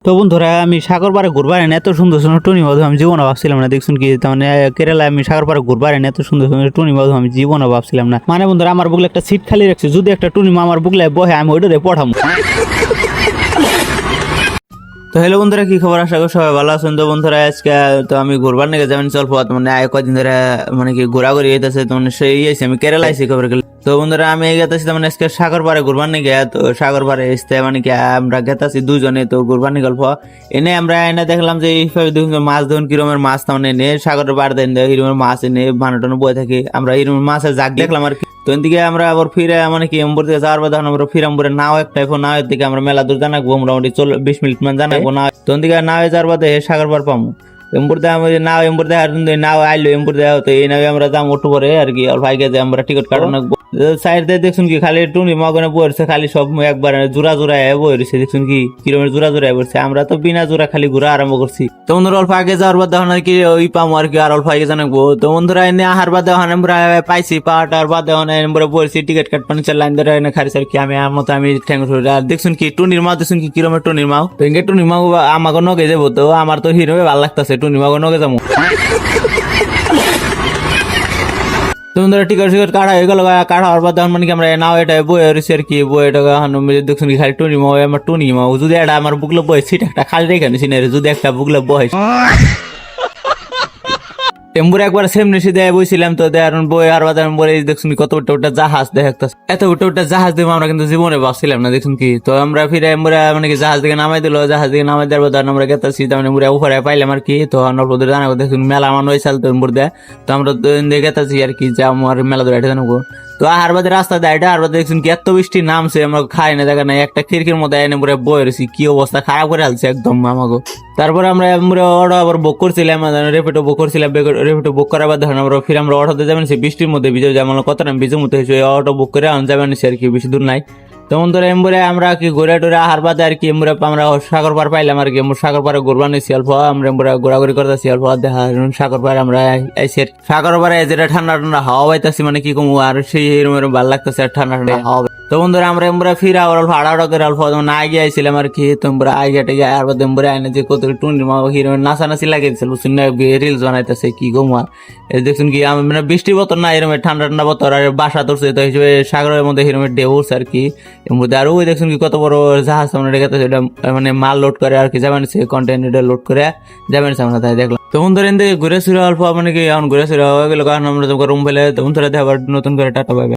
তো বন্ধুরা আমি সাগর পাড়ে ঘুরবার এনে এত সুন্দর সুন্দর টুনি মাধু আমি জীবনে ভাবছিলাম না। দেখছুন কি তার মানে কেরালায় আমি সাগর পাড়ে ঘুরবার এনে এত সুন্দর সুন্দর টুনি মাধু আমি জীবনে ভাবছিলাম না। মানে বন্ধুরা আমার বুকলে একটা সিট খালি রাখছে, যদি একটা টুনি মা আমার বুকলে বহে আমি ওইটারে পড়াবো। তো হ্যালো বন্ধুরা, কি খবর? আশা করি সবাই ভালো আছেন। তো বন্ধুরা আজকে তো আমি ঘুরবার নিয়ে যাবেন চলপ মানে কদিন ধরে মানে কি ঘোরাঘুরি হইতেছে, তো মানে সেই আইছি আমি কেরালা আইছি খবর গেলে। তো বন্ধুরা আমি গেতাছি মানে আজকে সাগর পাড়ে ঘুরবার নিয়ে গিয়ে, তো সাগর পাড়ে এসতে মানে কি আমরা গেতাছি দুজনে তো ঘুরবার নিয়ে গল্প এনে আমরা এনে দেখলাম যে এইভাবে দেখুন মাছ দেখুন কিরমের মাছ তার মানে এনে সাগরের পাড়ে দেন হিরমের মাছ এনে বানাটানো বয়ে থাকি আমরা হিরমের মাছের জাগ দেখলাম আর কি। তো এদিকে আমরা আবার ফিরে মানে কি এম্বর থেকে যাওয়ার পর আমরা ফিরাম্বরে নাও একটা নাওয়ের দিকে আমরা মেলা দূর জানাবো, মোটামুটি 20 মিনিট মান জানাবো না। তো এদিকে নাওয়ে যাওয়ার পর সাগর পার পাবো এম্বর দেওয়া নাও এম্বর দেওয়া নাও আইলো এম্বর দেওয়া তো এই নাও আমরা যাম ওঠু পরে আর কি ভাইকে যে আমরা টিকিট কাটানো সাইড দিয়ে দেখুন কি খালি টুনি মগনে বসছে খালি সব একবার জোড়া জোড়া বসে দেখুন কি কিরমের জোড়া জোড়া বসছে। আমরা তো বিনা জোড়া খালি ঘোরা আরম্ভ করছি। তো বন্ধুরা অল্প আগে যাওয়ার পর দেখুন আর কি ওই পামো আর কি আর অল্প আগে জানাবো। তো বন্ধুরা এনে আহার বাদ দেওয়া আমরা পাইছি পাহাড়টার বাদ দেওয়া আমরা বলছি টিকিট কাটপানি লাইন ধরে এনে খারিস আর কি আমি আমার মতো আমি ঠ্যাং আর দেখুন কি টুনির মাও দেখুন কি কিরমের টুনির মাও। তো ইঙ্গে টুনির মাও আমাকে নগে যাবো, তো আমার তো হিরো ভালো লাগতেছে টুনির মাও নগে যাবো। তোমাদের টিকিট কাটা হয়ে গেল, কাটা হওয়ার পর তখন মানে কি আমরা নাও এটা বই রয়েছে আর কি বইটা দেখুন খালি টুনি মাও আমার টুনি মাও যদি এটা আমার বুকলে বই সিট একটা খালি রেখে নিছি না যদি একটা বুকলে বই এম্বুরে একবার সেমনি দেয় বইছিলাম তো দেয়ার বই আর বাজার বলে দেখুন কত ওটা জাহাজ দেখতেছে এত ওটা জাহাজ দেবো আমরা কিন্তু জীবনে ভাবছিলাম না দেখুন কি। তো আমরা ফিরে এম্বুরে মানে কি জাহাজ থেকে নামাই দিল, জাহাজ থেকে নামাই দেওয়ার পর আমরা গেতাছি তার মানে উপরে পাইলাম আর কি। তো অল্প দূরে জানাবো দেখুন মেলা মান হয়ে চালতো এম্বুর দেয়, তো আমরা গেতাছি আর কি যে আমার মেলা দূরে এটা জানাবো। তো আর বাদে রাস্তা দেয় এটা আর বাদে দেখুন কি এত বৃষ্টি নামছে আমরা খাই না দেখা নাই একটা খিড়কির মধ্যে এনে পুরো বই রয়েছি, কি অবস্থা খারাপ করে হালছে একদম আমাকে। তারপরে আমরা অটো আবার বুক করছিলাম রেপিডো বুক করছিলাম, রেপিডো বুক করার বাদ আমরা ফির আমরা অটোতে যাবেন সে বৃষ্টির মধ্যে ভিজে যেমন কতটা ভিজে মতো হয়েছে অটো বুক করে যাবেন সে আর কি বেশি দূর নাই। তেমন ধরে এম্বরে আমরা কি ঘুরে টুরে আহার বাদে আর কি এম্বরে আমরা সাগর পার পাইলাম আর কি সাগর পারে ঘুরবা নিয়েছি অল্প আমরা এম্বরে ঘোরাঘুরি করতেছি অল্প দেখা সাগর পারে আমরা আইসি সাগর পারে যেটা ঠান্ডা ঠান্ডা হাওয়া পাইতেছি মানে কি কমু আর সেই এরকম ভালো লাগতেছে আর ঠান্ডা ঠান্ডা হাওয়া। তো বন্ধুরা আমরা এম্বরে ফিরা অল্প আড়াআড়া করে অল্প না আগে আইছিলাম আর কি। তোমরা আগে টেগে আর বাদে এম্বরে আইনে যে কত টুনির মা হিরো নাচানাচি লাগিয়েছিল বুঝছেন না, রিলস বানাইতেছে কি কমু আর দেখুন কি মানে বৃষ্টি বতর না এরকম ঠান্ডা ঠান্ডা বতর আর বাসা তোরছে তো হিসেবে সাগরের মধ্যে হিরমের ঢেউ উঠছে আর কি এর মধ্যে। আর ওই দেখুন কি কত বড় জাহাজ আমরা রেখেছে এটা মানে মাল লোড করে আর কি যাবেন সে কন্টেনার লোড করে যাবেন আমরা তাই দেখলাম। তো বন্ধুরা এদিকে ঘুরে ফিরে অল্প মানে কি এখন ঘুরে ফিরে হয়ে গেল কারণ আমরা রুম পেলে তখন ধরে আবার নতুন করে টাটা পাবে।